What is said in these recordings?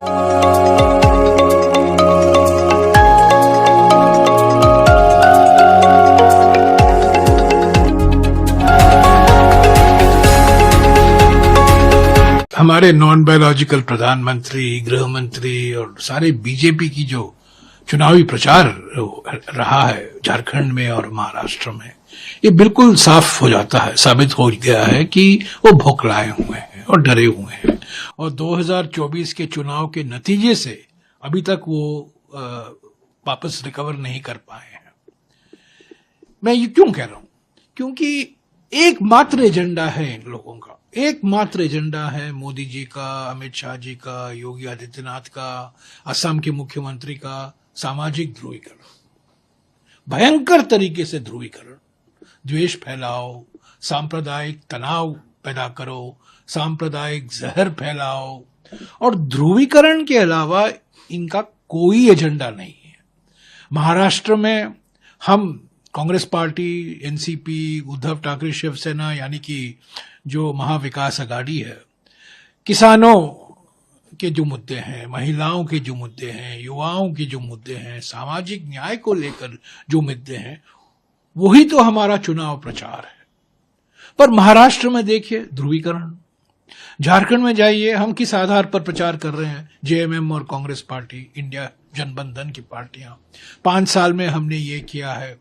हमारे non biological प्रधानमंत्री, गृह मंत्री और सारे बीजेपी की जो चुनावी प्रचार रहा है झारखंड में और महाराष्ट्र में, ये बिल्कुल साफ हो जाता है, साबित हो गया है कि वो भौखलाए हुए हैं और डरे हुए हैं। और 2024 के चुनाव के नतीजे से अभी तक वो वापस रिकवर नहीं कर पाए हैं। मैं ये क्यों कह रहा हूं? क्योंकि एकमात्र एजेंडा है इन लोगों का, एकमात्र एजेंडा है मोदी जी का, अमित शाह जी का, योगी आदित्यनाथ का, असम के मुख्यमंत्री का सामाजिक ध्रुवीकरण, भयंकर तरीके से ध्रुवीकरण, द्वेष फैलाओ, सांप्रदायिक तनाव पैदा करो, सांप्रदायिक जहर फैलाओ, और ध्रुवीकरण के अलावा इनका कोई एजेंडा नहीं है। महाराष्ट्र में हम कांग्रेस पार्टी, एनसीपी, उद्धव ठाकरे शिवसेना यानी कि जो महाविकास आघाड़ी है, किसानों के जो मुद्दे हैं, महिलाओं के जो मुद्दे हैं, युवाओं के जो मुद्दे हैं, सामाजिक न्याय को लेकर जो मुद्दे हैं, वही तो हमारा चुनाव प्रचार है। पर महाराष्ट्र में देखिए ध्रुवीकरण, झारखंड में जाइए, हम किस आधार पर प्रचार कर रहे हैं? जेएमएम और कांग्रेस पार्टी, इंडिया जनबंधन की पार्टियां, 5 साल में हमने ये किया है,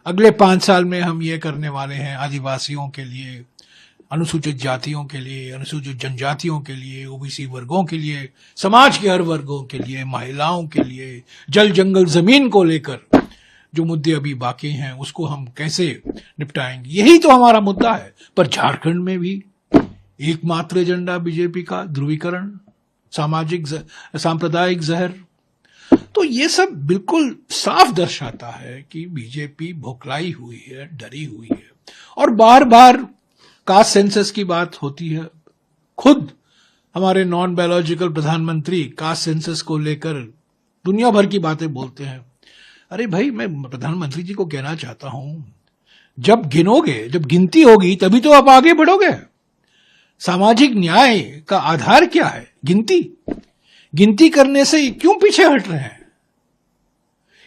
अगले 5 साल में हम ये करने वाले हैं आदिवासियों के लिए, अनुसूचित जातियों के लिए, अनुसूचित जनजातियों के लिए, ओबीसी वर्गों के लिए, समाज के हर वर्गों के लिए, महिलाओं के लिए, जल जंगल जमीन को लेकर जो मुद्दे अभी बाकी हैं उसको हम कैसे निपटाएंगे, यही तो हमारा मुद्दा है। पर झारखंड में भी एकमात्र एजेंडा बीजेपी का ध्रुवीकरण, सामाजिक सांप्रदायिक जहर। तो ये सब बिल्कुल साफ दर्शाता है कि बीजेपी भोखलाई हुई है, डरी हुई है। और बार बार कास्ट सेंसस की बात होती है, खुद हमारे नॉन बायोलॉजिकल प्रधानमंत्री कास्ट सेंसस को लेकर दुनिया भर की बातें बोलते हैं। अरे भाई, मैं प्रधानमंत्री जी को कहना चाहता हूं, जब गिनोगे, जब गिनती होगी तभी तो आप आगे बढ़ोगे। सामाजिक न्याय का आधार क्या है? गिनती करने से क्यों पीछे हट रहे हैं?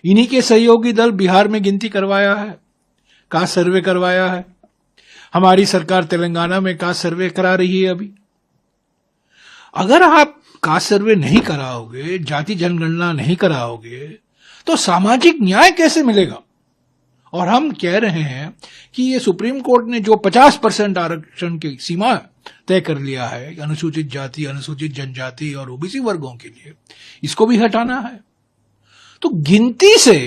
इन्हीं के सहयोगी दल बिहार में गिनती करवाया है, कास्ट सर्वे करवाया है। हमारी सरकार तेलंगाना में कास्ट सर्वे करा रही है अभी। अगर आप कास्ट सर्वे नहीं कराओगे, जाति जनगणना नहीं कराओगे, तो सामाजिक न्याय कैसे मिलेगा? और हम कह रहे हैं कि ये सुप्रीम कोर्ट ने जो 50% आरक्षण की सीमा तय कर लिया है अनुसूचित जाति, अनुसूचित जनजाति और ओबीसी वर्गों के लिए, इसको भी हटाना है। तो गिनती से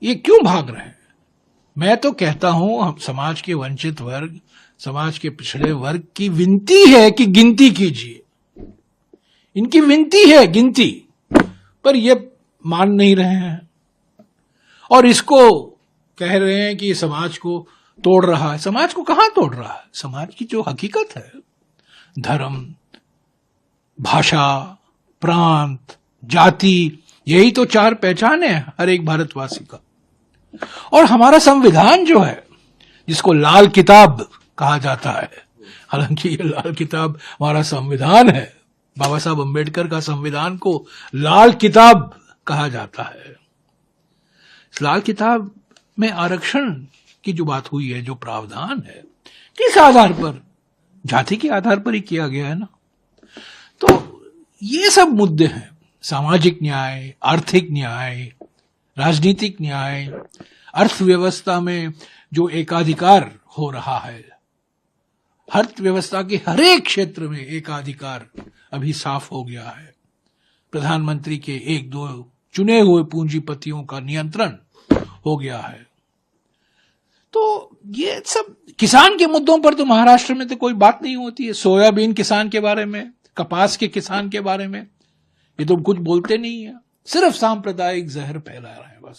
ये क्यों भाग रहे हैं? मैं तो कहता हूं, हम समाज के वंचित वर्ग, समाज के पिछड़े वर्ग की विनती है कि गिनती कीजिए। इनकी विनती है गिनती, पर ये मान नहीं रहे हैं और इसको कह रहे हैं कि समाज को तोड़ रहा है। समाज को कहां तोड़ रहा है? समाज की जो हकीकत है, धर्म, भाषा, प्रांत, जाति, यही तो 4 पहचान है हर एक भारतवासी का। और हमारा संविधान जो है, जिसको लाल किताब कहा जाता है, हालांकि ये लाल किताब हमारा संविधान है, बाबा साहब अंबेडकर का संविधान को लाल किताब कहा जाता है। इस लाल किताब में आरक्षण की जो बात हुई है, जो प्रावधान है, किस आधार पर? जाति के आधार पर ही किया गया है ना। तो ये सब मुद्दे हैं, सामाजिक न्याय, आर्थिक न्याय, राजनीतिक न्याय, अर्थव्यवस्था में जो एकाधिकार हो रहा है, अर्थव्यवस्था के हर एक क्षेत्र में एकाधिकार अभी साफ हो गया है। प्रधानमंत्री के 1-2 चुने हुए पूंजीपतियों का नियंत्रण हो गया है। तो ये सब किसान के मुद्दों पर तो महाराष्ट्र में तो कोई बात नहीं होती है। सोयाबीन किसान के बारे में, कपास के किसान के बारे में ये तो कुछ बोलते नहीं है, सिर्फ सांप्रदायिक जहर फैला रहे हैं बस।